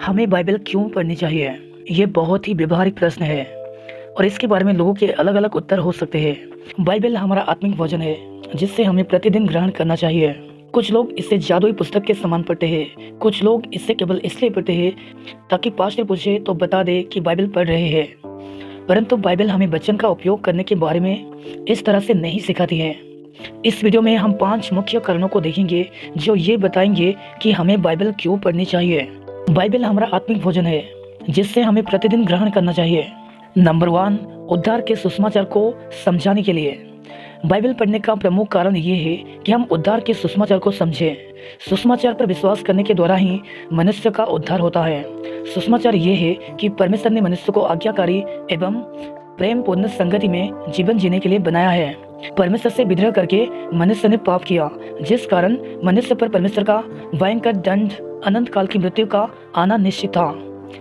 हमें बाइबल क्यों पढ़नी चाहिए? ये बहुत ही व्यावहारिक प्रश्न है और इसके बारे में लोगों के अलग-अलग उत्तर हो सकते हैं। बाइबल हमारा आत्मिक भोजन है, जिससे हमें प्रतिदिन ग्रहण करना चाहिए। कुछ लोग इसे जादुई पुस्तक के समान पढ़ते हैं, कुछ लोग इसे केवल इसलिए पढ़ते हैं ताकि पास्टर पूछे तो बता दे कि बाइबल पढ़ रहे हैं। परंतु बाइबल हमें वचन का उपयोग करने के बारे में इस तरह से नहीं सिखाती है। इस वीडियो में हम 5 मुख्य कारणों को देखेंगे जो ये बताएंगे कि हमें बाइबल क्यों पढ़नी चाहिए। बाइबल हमारा आत्मिक भोजन है, जिससे हमें प्रतिदिन ग्रहण करना चाहिए। नंबर 1, उद्धार के सुसमाचार को समझाने के लिए। बाइबल पढ़ने का प्रमुख कारण ये है कि हम उद्धार के सुसमाचार को समझें। सुसमाचार पर विश्वास करने के द्वारा ही मनुष्य का उद्धार होता है। सुसमाचार ये है कि परमेश्वर ने मनुष्य को आज्ञाकारी एवं प्रेम पूर्ण संगति में जीवन जीने के लिए बनाया है। परमेश्वर से विद्रोह करके मनुष्य ने पाप किया, जिस कारण मनुष्य पर परमेश्वर का भयंकर दंड, अनंत काल की मृत्यु का आना निश्चित था।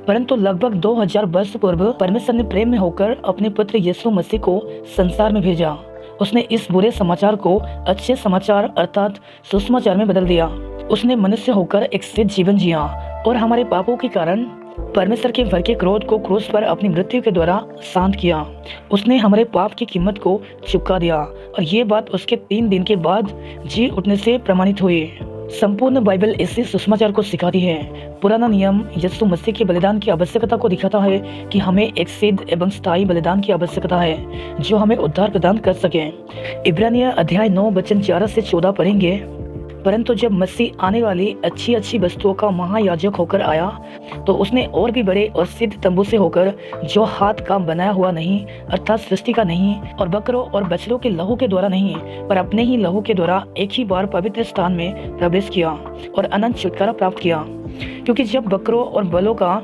परंतु लगभग 2000 वर्ष पूर्व परमेश्वर ने प्रेम में होकर अपने पुत्र यीशु मसीह को संसार में भेजा। उसने इस बुरे समाचार को अच्छे समाचार अर्थात सुसमाचार में बदल दिया। उसने मनुष्य होकर एक सिद्ध जीवन जिया और हमारे पापों के कारण परमेश्वर के भड़के क्रोध को क्रूस पर अपनी मृत्यु के द्वारा शांत किया। उसने हमारे पाप की कीमत को चुका दिया और ये बात उसके 3 दिन के बाद जी उठने से प्रमाणित हुई। संपूर्ण बाइबल इसी सुसमाचार को सिखाती है। पुराना नियम यीशु मसीह के बलिदान की आवश्यकता को दिखाता है कि हमें एक सिद्ध एवं स्थायी बलिदान की आवश्यकता है जो हमें उद्धार प्रदान कर सके। इब्रानिया अध्याय 9 वचन 11 से 14 पढ़ेंगे। परंतु जब मसीह आने वाली अच्छी वस्तुओं का महायाजक होकर आया तो उसने और भी बड़े और सिद्ध तंबू से होकर, जो हाथ का बनाया हुआ नहीं अर्थात सृष्टि का नहीं और बकरों और बछड़ों के लहू के द्वारा नहीं पर अपने ही लहू के द्वारा एक ही बार पवित्र स्थान में प्रवेश किया और अनंत छुटकारा प्राप्त किया। क्योंकि जब बकरों और बलों का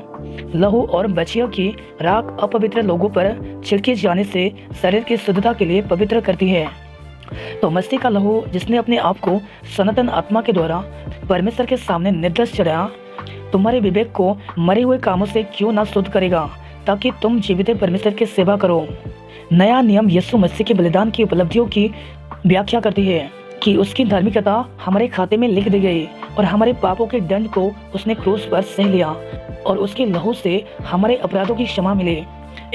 लहू और बछियों की राख अपवित्र लोगों पर छिड़के जाने से शरीर की शुद्धता के लिए पवित्र करती है, तो मसीह का लहू जिसने अपने आप को सनातन आत्मा के द्वारा परमेश्वर के सामने निर्दोष चढ़ाया, तुम्हारे विवेक को मरे हुए कामों से क्यों ना शुद्ध करेगा ताकि तुम जीवित परमेश्वर की सेवा करो। नया नियम यीशु मसीह के बलिदान की उपलब्धियों की व्याख्या करती है कि उसकी धार्मिकता हमारे खाते में लिख दी गई और हमारे पापों के दंड को उसने क्रूस पर सह लिया और उसके लहू से हमारे अपराधों की क्षमा मिली।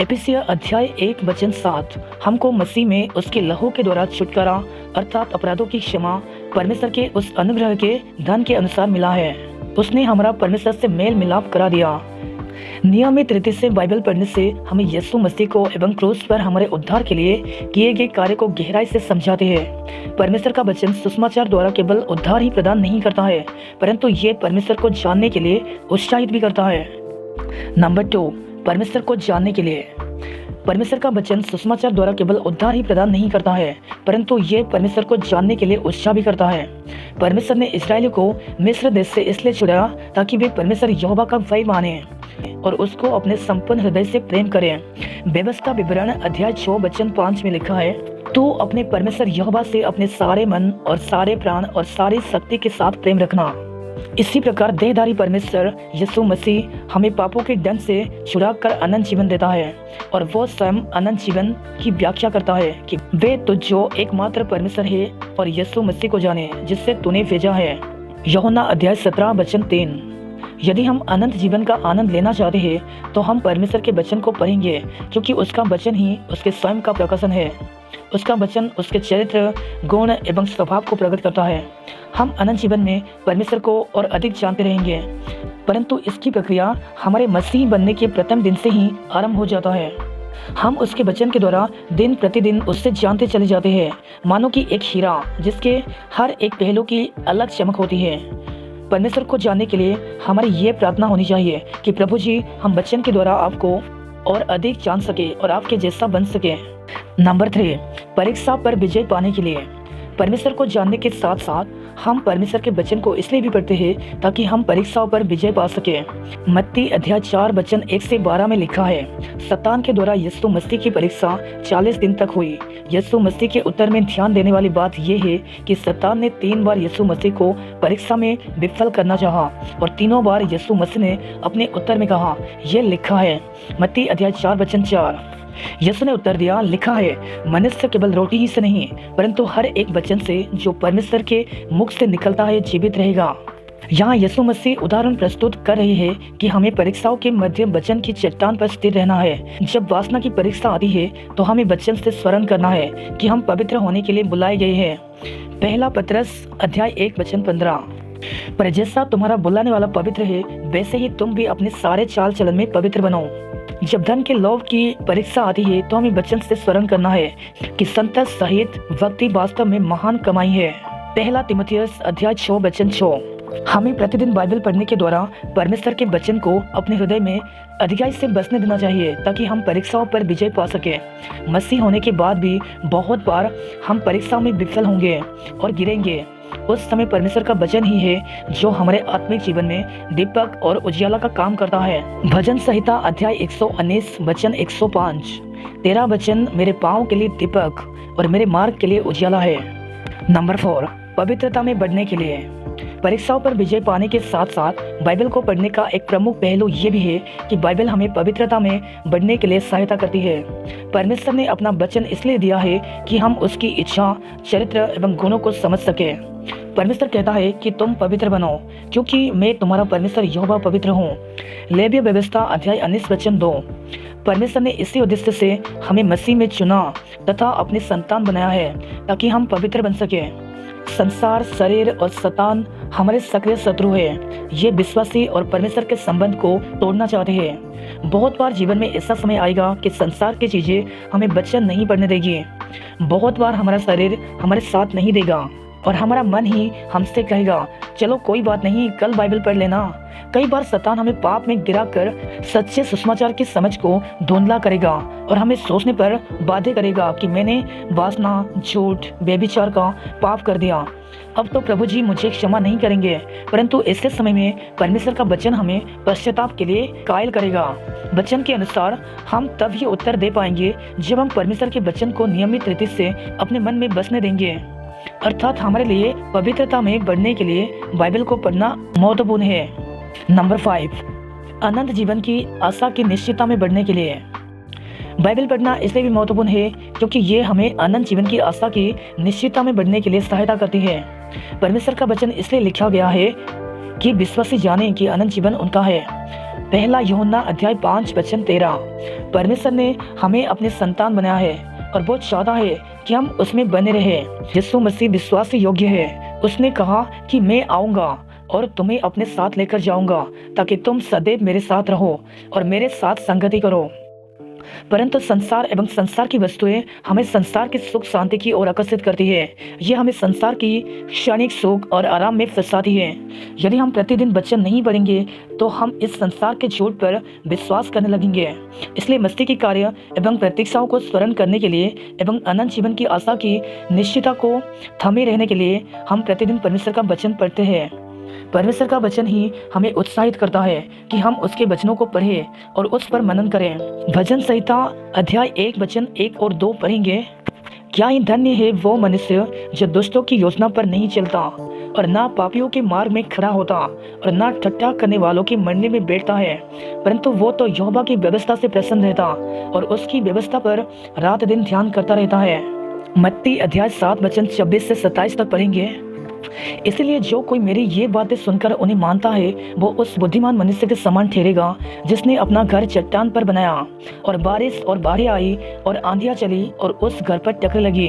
एफिसिया अध्याय 1 वचन 7 हमको मसीह में उसके लहू के द्वारा छुटकारा अर्थात अपराधों की क्षमा परमेश्वर के उस अनुग्रह के धन के अनुसार मिला है। उसने हमारा परमेश्वर से मेल मिलाप करा दिया। नियमित रीति से बाइबल पढ़ने से हमें यीशु मसीह को एवं क्रूस पर हमारे उद्धार के लिए किए गए कार्य को गहराई से समझाते हैं। परमेश्वर का वचन सुसमाचार द्वारा केवल उद्धार ही प्रदान नहीं करता है, परंतु ये परमेश्वर को जानने के लिए उत्साहित भी करता है। नंबर 2, परमेश्वर को जानने के लिए। परमेश्वर का वचन सुसमाचार द्वारा केवल उद्धार ही प्रदान नहीं करता है, परंतु ये परमेश्वर को जानने के लिए उत्साह भी करता है। परमेश्वर ने इस्राएलियों को मिस्र देश से इसलिए छुड़ाया ताकि वे परमेश्वर यहोवा का भय माने और उसको अपने संपूर्ण हृदय से प्रेम करें। व्यवस्था विवरण अध्याय 6 वचन 5 में लिखा है, तू अपने परमेश्वर यहोवा से अपने सारे मन और सारे प्राण और सारी शक्ति के साथ प्रेम रखना। इसी प्रकार देहधारी परमेश्वर यीशु मसीह हमें पापों के दंड से छुड़ाकर अनंत जीवन देता है और वो स्वयं अनंत जीवन की व्याख्या करता है कि वे तो जो एकमात्र परमेश्वर है और यीशु मसीह को जाने जिससे तूने भेजा है। यूहन्ना अध्याय 17 वचन 3 यदि हम अनंत जीवन का आनंद लेना चाहते हैं तो हम परमेश्वर के वचन को पढ़ेंगे, क्योंकि उसका वचन ही उसके स्वयं का प्रकाशन है। उसका वचन उसके चरित्र, गुण एवं स्वभाव को प्रकट करता है। हम अनंत जीवन में परमेश्वर को और अधिक जानते रहेंगे, परंतु इसकी प्रक्रिया हमारे मसीही बनने के प्रथम दिन से ही आरंभ हो जाता है। हम उसके वचन के द्वारा दिन प्रतिदिन उससे जानते चले जाते हैं, मानो कि एक हीरा जिसके हर एक पहलू की अलग चमक होती है। परमेश्वर को जानने के लिए हमारी ये प्रार्थना होनी चाहिए कि प्रभु जी, हम वचन के द्वारा आपको और अधिक जान सके और आपके जैसा बन सके। नंबर 3, परीक्षा पर विजय पाने के लिए। परमेश्वर को जानने के साथ साथ हम परमेश्वर के वचन को इसलिए भी पढ़ते हैं ताकि हम परीक्षाओं पर विजय पा सके। मत्ती अध्याय 4 वचन 1 से 12 में लिखा है, शैतान के द्वारा यीशु मसीह की परीक्षा 40 दिन तक हुई। यीशु मसीह के उत्तर में ध्यान देने वाली बात यह है कि शैतान ने 3 बार यीशु मसीह को परीक्षा में विफल करना चाहा और तीनों बार यीशु मसीह ने अपने उत्तर में कहा, यह लिखा है। मत्ती अध्याय 4 वचन 4 यीशु ने उत्तर दिया, लिखा है, मनुष्य केवल रोटी ही से नहीं परंतु हर एक वचन से जो परमेश्वर के मुख से निकलता है जीवित रहेगा। यहाँ यीशु मसीह उदाहरण प्रस्तुत कर रही है कि हमें परीक्षाओं के मध्य वचन की चट्टान पर स्थिर रहना है। जब वासना की परीक्षा आती है तो हमें वचन से स्मरण करना है कि हम पवित्र होने के लिए बुलाए गए हैं। पहला पतरस अध्याय 1:15। पर जैसा तुम्हारा बुलाने वाला पवित्र है, वैसे ही तुम भी अपने सारे चाल चलन में पवित्र बनो। जब धन के लोभ की परीक्षा आती है तो हमें वचन से स्मरण करना है कि संतोष सहित भक्ति वास्तव में महान कमाई है। पहला तिमुथियुस अध्याय 6:6। हमें प्रतिदिन बाइबल पढ़ने के द्वारा परमेश्वर के वचन को अपने हृदय में अधिकाई से बसने देना चाहिए ताकि हम परीक्षाओं पर विजय पा सके। मसीह होने के बाद भी बहुत बार हम परीक्षाओं में विफल होंगे और गिरेंगे। उस समय परमेश्वर का वचन ही है जो हमारे आत्मिक जीवन में दीपक और उजियाला का काम करता है। भजन संहिता अध्याय 119 वचन 105। तेरा वचन मेरे पाँव के लिए दीपक और मेरे मार्ग के लिए उजियाला है। नंबर 4, पवित्रता में बढ़ने के लिए। परीक्षाओं पर विजय पाने के साथ साथ बाइबल को पढ़ने का एक प्रमुख पहलू ये भी है कि बाइबल हमें पवित्रता में बढ़ने के लिए सहायता करती है। परमेश्वर ने अपना वचन इसलिए दिया है कि हम उसकी इच्छा, चरित्र एवं गुणों को समझ सके। परमेश्वर कहता है कि तुम पवित्र बनो क्योंकि मैं तुम्हारा परमेश्वर यहोवा पवित्र हूँ। लेवीय व्यवस्था अध्याय 19 वचन 2। परमेश्वर ने इसी उद्देश्य से हमें मसीह में चुना तथा अपने संतान बनाया है ताकि हम पवित्र बन सके। संसार, शरीर और शैतान हमारे सक्रिय शत्रु है। ये विश्वासी और परमेश्वर के संबंध को तोड़ना चाहते हैं। बहुत बार जीवन में ऐसा समय आएगा कि संसार की चीजें हमें वचन नहीं पढ़ने देगी। बहुत बार हमारा शरीर हमारे साथ नहीं देगा और हमारा मन ही हमसे कहेगा चलो कोई बात नहीं, कल बाइबल पढ़ लेना। कई बार शैतान हमें पाप में गिराकर सच्चे सुसमाचार की समझ को धुंधला करेगा और हमें सोचने पर बाध्य करेगा कि मैंने वासना, झूठ, व्यभिचार का पाप कर दिया, अब तो प्रभु जी मुझे क्षमा नहीं करेंगे। परंतु ऐसे समय में परमेश्वर का वचन हमें पश्चाताप के लिए कायल करेगा। वचन के अनुसार हम तब ही उत्तर दे पाएंगे जब हम परमेश्वर के वचन को नियमित रीति से अपने मन में बसने देंगे। अर्थात हमारे लिए पवित्रता में बढ़ने के लिए बाइबल को पढ़ना महत्वपूर्ण है। नंबर 5, अनंत जीवन की आशा की निश्चितता में बढ़ने के लिए। बाइबल पढ़ना इसलिए भी महत्वपूर्ण है क्योंकि ये हमें अनंत जीवन की आशा की निश्चितता में बढ़ने के लिए सहायता करती है। परमेश्वर का वचन इसलिए लिखा गया है कि विश्वासी जाने कि अनंत जीवन उनका है। पहला यूहन्ना अध्याय 5 वचन 13। परमेश्वर ने हमें अपने संतान बनाया है और वो चाहता है कि हम उसमें बने रहे। यीशु मसीह विश्वास योग्य है। उसने कहा कि मैं आऊँगा और तुम्हें अपने साथ लेकर जाऊंगा ताकि तुम सदैव मेरे साथ रहो और मेरे साथ संगति करो। परंतु संसार एवं संसार की वस्तुएं हमें संसार की सुख शांति की ओर आकर्षित करती है। यह हमें संसार की क्षणिक सुख और आराम में फंसाती है। यदि हम प्रतिदिन वचन नहीं पढ़ेंगे तो हम इस संसार के झूठ पर विश्वास करने लगेंगे। इसलिए मसीह की कार्य एवं प्रतीक्षाओं को स्मरण करने के लिए एवं अनंत जीवन की आशा की निश्चितता को थमे रहने के लिए हम प्रतिदिन परमेश्वर का वचन पढ़ते हैं। परमेश्वर का वचन ही हमें उत्साहित करता है कि हम उसके वचनों को पढ़ें और उस पर मनन करें। भजन संहिता अध्याय 1 वचन 1 और 2 पढ़ेंगे। क्या ही धन्य है वो मनुष्य जो दुष्टों की योजना पर नहीं चलता और ना पापियों के मार्ग में खड़ा होता और ना ठट्ठा करने वालों की मंडली में बैठता है, परंतु वो तो यहोवा की व्यवस्था से प्रसन्न रहता और उसकी व्यवस्था पर रात दिन ध्यान करता रहता है। मत्ती अध्याय 7 वचन 26 से 27 तक पढ़ेंगे। इसलिए जो कोई मेरी ये बातें सुनकर उन्हें मानता है वो उस बुद्धिमान मनुष्य के समान ठहरेगा जिसने अपना घर चट्टान पर बनाया और बारिश और बाढ़ें आई और आंधियां चली और उस घर पर टकरे लगी,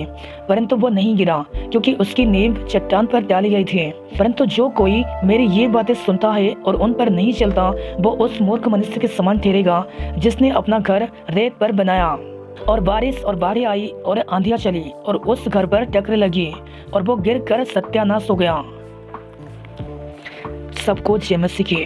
परंतु वो नहीं गिरा क्योंकि उसकी नींव चट्टान पर डाली गई थी। परंतु जो कोई मेरी ये बातें सुनता है और उन पर नहीं चलता वो उस मूर्ख मनुष्य के समान ठहरेगा जिसने अपना घर रेत पर बनाया और बारिश और बाढ़ें आई और आंधियां चली और उस घर पर टकरे लगी और वो गिरकर सत्यानाश हो गया। सबको जय मसीह की।